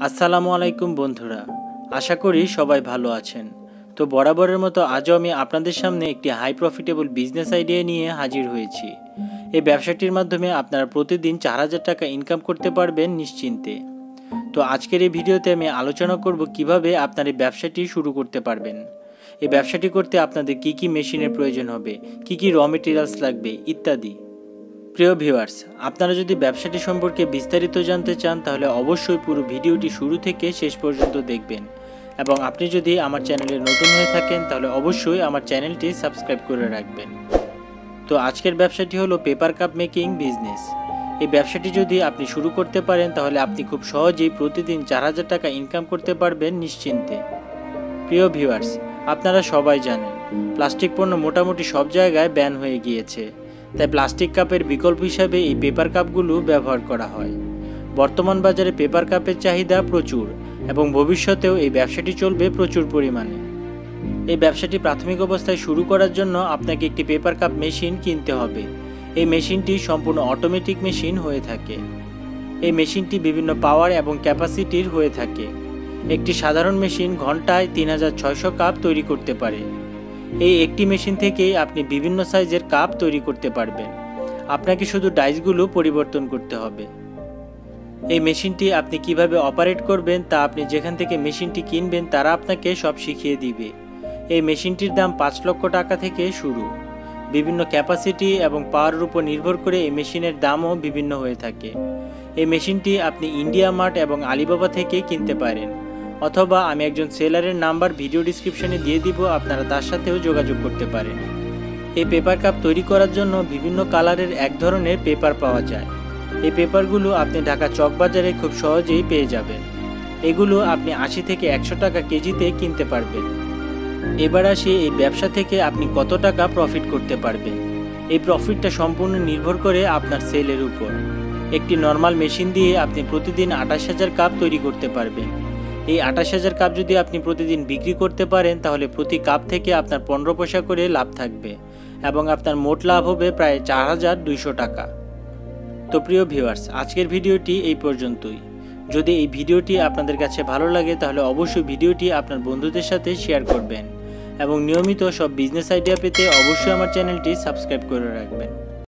আসসালামু আলাইকুম বন্ধুরা, আশা করি সবাই ভালো আছেন। তো বরাবরের মতো আজও আমি আপনাদের সামনে একটি হাই প্রফিটেবল বিজনেস আইডিয়া নিয়ে হাজির হয়েছি। এই ব্যবসাটির মাধ্যমে আপনারা প্রতিদিন 4000 টাকা ইনকাম করতে পারবেন নিশ্চিন্তে। তো আজকের এই ভিডিওতে আমি আলোচনা করব কিভাবে আপনার এই ব্যবসাটি শুরু করতে পারবেন। এই ব্যবসাটি করতে আপনাদের কি কি মেশিনের প্রয়োজন হবে, কি কি র মেটেরিয়ালস লাগবে ইত্যাদি। প্রিয় ভিউয়ার্স, আপনারা যদি ব্যবসাটি সম্পর্কে বিস্তারিত জানতে চান তাহলে অবশ্যই পুরো ভিডিওটি শুরু থেকে শেষ পর্যন্ত দেখবেন, এবং আপনি যদি আমার চ্যানেলে নতুন হয়ে থাকেন তাহলে অবশ্যই আমার চ্যানেলটি সাবস্ক্রাইব করে রাখবেন। তো আজকের ব্যবসাটি হলো পেপার কাপ মেকিং বিজনেস। এই ব্যবসাটি যদি আপনি শুরু করতে পারেন তাহলে আপনি খুব সহজেই প্রতিদিন 4000 টাকা ইনকাম করতে পারবেন নিশ্চিন্তে। প্রিয় ভিউয়ার্স, আপনারা সবাই জানেন প্লাস্টিক পণ্য মোটামুটি সব জায়গায় ব্যান হয়ে গিয়েছে, তাই প্লাস্টিক কাপের বিকল্প হিসাবে এই পেপার কাপগুলো ব্যবহার করা হয়। বর্তমান বাজারে পেপার কাপের চাহিদা প্রচুর এবং ভবিষ্যতেও এই ব্যবসাটি চলবে প্রচুর পরিমাণে। এই ব্যবসাটি প্রাথমিক অবস্থায় শুরু করার জন্য আপনাকে একটি পেপার কাপ মেশিন কিনতে হবে। এই মেশিনটি সম্পূর্ণ অটোমেটিক মেশিন হয়ে থাকে। এই মেশিনটি বিভিন্ন পাওয়ার এবং ক্যাপাসিটির হয়ে থাকে। একটি সাধারণ মেশিন ঘন্টায় 3600 কাপ তৈরি করতে পারে। এই একটি মেশিন থেকেই আপনি বিভিন্ন সাইজের কাপ তৈরি করতে পারবেন। আপনাকে শুধু ডাইসগুলো পরিবর্তন করতে হবে। এই মেশিনটি আপনি কিভাবে অপারেট করবেন তা আপনি যেখান থেকে মেশিনটি কিনবেন তারা আপনাকে সব শিখিয়ে দিবে। এই মেশিনটির দাম 5 লক্ষ টাকা থেকে শুরু। বিভিন্ন ক্যাপাসিটি এবং পাওয়ারের উপর নির্ভর করে এই মেশিনের দামও বিভিন্ন হয়ে থাকে। এই মেশিনটি আপনি ইন্ডিয়া মার্ট এবং আলিবাবা থেকে কিনতে পারেন, অথবা আমি একজন সেলারের নাম্বার ভিডিও ডিসক্রিপশনে দিয়ে দিব, আপনারা তার সাথেও যোগাযোগ করতে পারেন। এই পেপার কাপ তৈরি করার জন্য বিভিন্ন কালারের এক ধরনের পেপার পাওয়া যায়। এই পেপারগুলো আপনি ঢাকা চক বাজারে খুব সহজেই পেয়ে যাবেন। এগুলো আপনি 80 থেকে 100 টাকা কেজিতে কিনতে পারবেন। এবার আসি এই ব্যবসা থেকে আপনি কত টাকা প্রফিট করতে পারবেন। এই প্রফিটটা সম্পূর্ণ নির্ভর করে আপনার সেলের উপর। একটি নর্মাল মেশিন দিয়ে আপনি প্রতিদিন 28000 কাপ তৈরি করতে পারবেন। এই 28000 কাপ যদি আপনি প্রতিদিন বিক্রি করতে পারেন তাহলে প্রতি কাপ থেকে আপনার 15 পয়সা করে লাভ থাকবে এবং আপনার মোট লাভ হবে প্রায় 4200 টাকা। তো প্রিয় ভিউয়ার্স, আজকের ভিডিওটি এই পর্যন্তই। যদি এই ভিডিওটি আপনাদের কাছে ভালো লাগে তাহলে অবশ্যই ভিডিওটি আপনার বন্ধুদের সাথে শেয়ার করবেন এবং নিয়মিত সব বিজনেস আইডিয়া পেতে অবশ্যই আমার চ্যানেলটি সাবস্ক্রাইব করে রাখবেন।